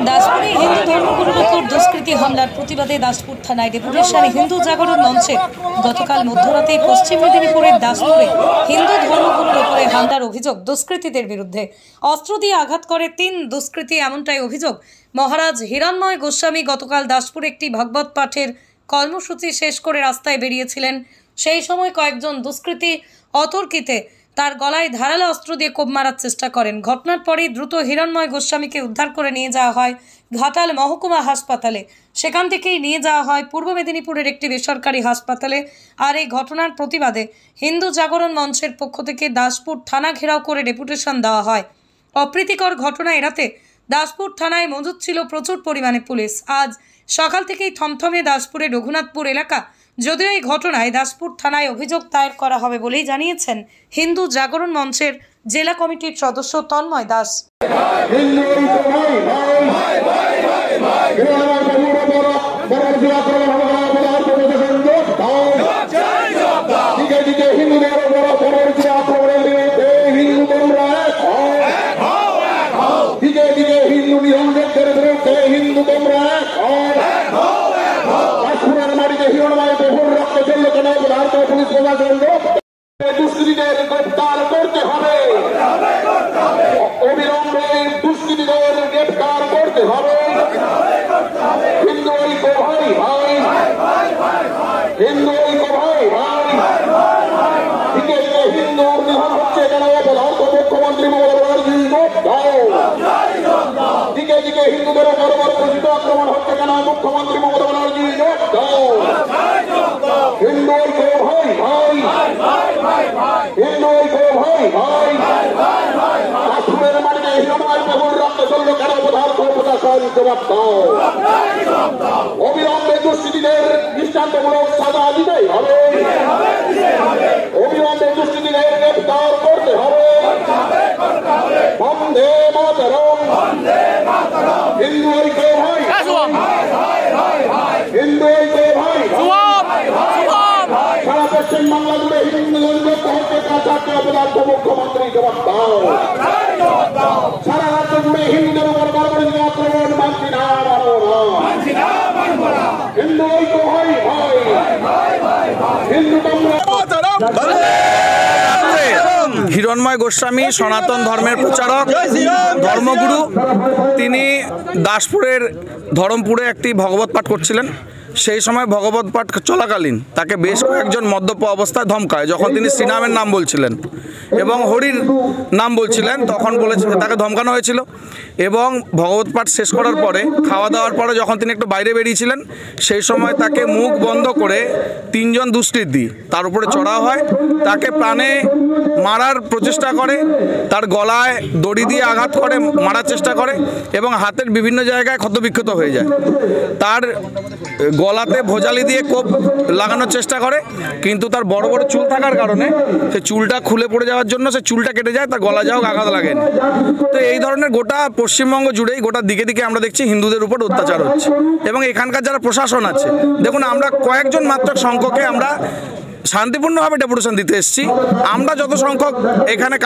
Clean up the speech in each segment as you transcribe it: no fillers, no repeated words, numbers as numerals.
দাসপুরে হিন্দু ধর্মগুরুর উপর দুষ্কৃতী হামলার প্রতিবাদে দাসপুর থানায় ডেপুটেশন হিন্দু জাগরণ মঞ্চের গতকাল মধ্যরাতে পশ্চিম মেদিনীপুরের দাসপুরে হিন্দু ধর্মগুরুর উপরে হামলার অভিযোগ দুষ্কৃতীদের বিরুদ্ধে। অস্ত্র দিয়ে আঘাত করে ৩ দুষ্কৃতী, এমনটাই অভিযোগ। মহারাজ হিরণময় গোস্বামী গতকাল দাসপুরে একটি ভাগবত পাঠের কর্মসূচি শেষ করে রাস্তায় বেরিয়েছিলেন। সেই সময় কয়েকজন দুষ্কৃতী অতর্কিতে তার গলায় ধারালো অস্ত্র দিয়ে কোপ মারার চেষ্টা করেন। ঘটনার পরেই দ্রুত হিরণময় গোস্বামীকে উদ্ধার করে নিয়ে যাওয়া হয় ঘাটাল মহকুমা হাসপাতালে। সেখান থেকেই নিয়ে যাওয়া হয় পূর্ব মেদিনীপুরের একটি বেসরকারি হাসপাতালে। আর এই ঘটনার প্রতিবাদে হিন্দু জাগরণ মঞ্চের পক্ষ থেকে দাসপুর থানা ঘেরাও করে ডেপুটেশন দেওয়া হয়। অপ্রীতিকর ঘটনা এড়াতে দাসপুর থানায় মজুদ ছিল প্রচুর পরিমাণে পুলিশ। আজ সকাল থেকেই থমথমে দাসপুরের রঘুনাথপুর এলাকা। যদিও এই ঘটনায় দাসপুর থানায় অভিযোগ দায়ের করা হবে বলেই জানিয়েছেন হিন্দু জাগরণ মঞ্চের জেলা কমিটির সদস্য তন্ময় দাস। দুষ্কৃতীদের গ্রেফতার করতে হবে, অবিলম্বে দুষ্কৃতীদের গ্রেফতার করতে হবে। হিন্দু ঐক্য ভাই ভাই, হিন্দু ঐক্য ভাই ভাই। দিকে দিকে হিন্দু নিহত হচ্ছে কেন? পদার্থ মুখ্যমন্ত্রী মমতা ব্যানার্জি দাও। দিকে দিকে হিন্দুদের উপর বর্বরিত আক্রমণ হচ্ছে কেন? মুখ্যমন্ত্রী মমতা ব্যানার্জি দাও। হিন্দু ঐক্য ভাই ভাই, হিন্দু ঐক্য ভাই ভাই। কাশ্মীরের মাটিতে হিরণময় প্রভুর রক্ত চলল কেন? পদার্থ প্রশাসন জবাব দাও। অবিলম্বে দুষ্কৃতীদের দৃষ্টান্তমূলক সাজা দিতেই হবে, অবিলম্বে দুষ্কৃতীদের গ্রেফতার করতে হবে। বন্দে মাতরম, হিন্দু ঐক্য ভাই, হিন্দু ঐক্য ভাই। সারা পশ্চিম বাংলা জুড়ে হিন্দুদের হচ্ছে কাছাকাছি অপরাধ মুখ্যমন্ত্রী জবাব দাও। সারা রাজ্য জুড়ে হিন্দুদের উপর বর্বরিত আক্রমণ মানছি না, মানব না। হিন্দু ঐক্য ভাই ভাই, হিন্দু হিরণময় গোস্বামী সনাতন ধর্মের প্রচারক, ধর্মগুরু। তিনি দাসপুরের ধরমপুরে একটি ভগবত পাঠ করছিলেন। সেই সময় ভগবত পাঠ চলাকালীন তাকে বেশ কয়েকজন মদ্যপ অবস্থায় ধমকায়। যখন তিনি শ্রীনামের নাম বলছিলেন এবং হরির নাম বলছিলেন, তখন তাকে ধমকানো হয়েছিল। এবং ভগবত পাঠ শেষ করার পরে, খাওয়া দাওয়ার পরে যখন তিনি একটু বাইরে বেরিয়েছিলেন, সেই সময় তাকে মুখ বন্ধ করে 3 জন দুষ্কৃতী তার উপরে চড়াও হয়। তাকে প্রাণে মারার প্রচেষ্টা করে, তার গলায় দড়ি দিয়ে আঘাত করে মারার চেষ্টা করে এবং হাতের বিভিন্ন জায়গায় ক্ষতবিক্ষত হয়ে যায়। তার গলাতে ভোজালি দিয়ে কোপ লাগানোর চেষ্টা করে, কিন্তু তার বড় বড় চুল থাকার কারণে সে চুলটা খুলে পড়ে যাওয়ার জন্য সে চুলটা কেটে যায়, তার গলা যাও আঘাত লাগেনি। তো এই ধরনের গোটা পশ্চিমবঙ্গ জুড়েই গোটা দিকে দিকে আমরা দেখছি হিন্দুদের উপর অত্যাচার হচ্ছে। এবং এখানকার যারা প্রশাসন আছে, দেখুন আমরা কয়েকজন মাত্র সংখ্যকে আমরা শান্তিপূর্ণভাবে ডেপুটেশন দিতে এসেছি। আমরা যত সংখ্যক এখানে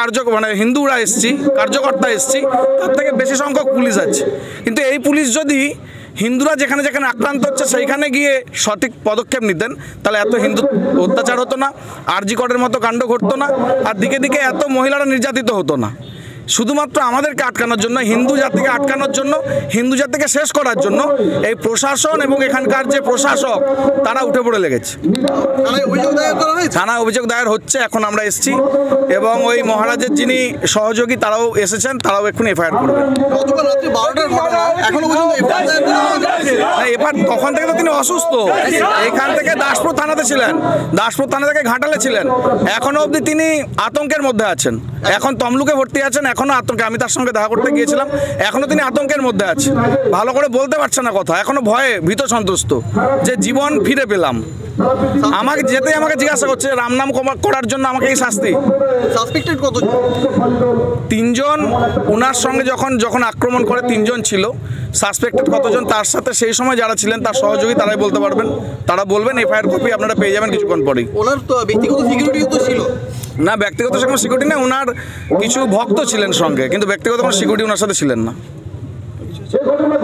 হিন্দুরা এসেছি, কার্যকর্তা এসেছি, তার থেকে বেশি সংখ্যক পুলিশ আছে। কিন্তু এই পুলিশ যদি হিন্দুরা যেখানে যেখানে আক্রান্ত হচ্ছে সেইখানে গিয়ে সঠিক পদক্ষেপ নিতেন, তাহলে এত হিন্দু অত্যাচার হতো না, আরজি করের মতো কাণ্ড ঘটতো না, আর দিকে দিকে এত মহিলারা নির্যাতিত হতো না। শুধুমাত্র আমাদেরকে আটকানোর জন্য, হিন্দু জাতিকে আটকানোর জন্য, হিন্দু জাতিকে শেষ করার জন্য এই প্রশাসন এবং এখানকার যে প্রশাসক তারা উঠে পড়ে লেগেছে। থানায় অভিযোগ দায়ের হচ্ছে, এখন আমরা এসেছি এবং ওই মহারাজের যিনি সহযোগী তারাও এসেছেন, তারাও এখন এফআইআর করবেন। এবার তখন থেকে তো তিনি অসুস্থ, এখান থেকে দাসপুর থানাতে ছিলেন, দাসপুর থানা থেকে ঘাটালে ছিলেন, এখনো অবধি তিনি আতঙ্কের মধ্যে আছেন। এখন তমলুকে ভর্তি আছেন, এখনো আতঙ্কে। আমি তার সঙ্গে দেখা করতে গিয়েছিলাম, এখনো তিনি আতঙ্কের মধ্যে আছে, ভালো করে বলতে পারছে না কথা, এখনো ভয়ে ভীত সন্ত্রস্ত যে জীবন ফিরে পেলাম। আমাকে জিজ্ঞাসা করছে রাম নাম করার জন্য আমাকে এই শাস্তি। সাসপেক্টেড কতজন? 3 জন। ওনার সঙ্গে যখন আক্রমণ করে 3 জন ছিল। সাসপেক্টেড কতজন তার সাথে সেই সময় যারা ছিলেন তার সহযোগী তারাই বলতে পারবেন, তারা বলবেন। এফআইআর কপি আপনারা পেয়ে যাবেন কিছুক্ষণ পরেই। ওনার তো ব্যক্তিগত সিকিউরিটি তো ছিল না, ব্যক্তিগত কোনো সিকিউরিটি না, ওনার কিছু ভক্ত ছিলেন সঙ্গে, কিন্তু ব্যক্তিগত কোনো সিকিউরিটি ওনার সাথে ছিলেন না। সে ঘটনা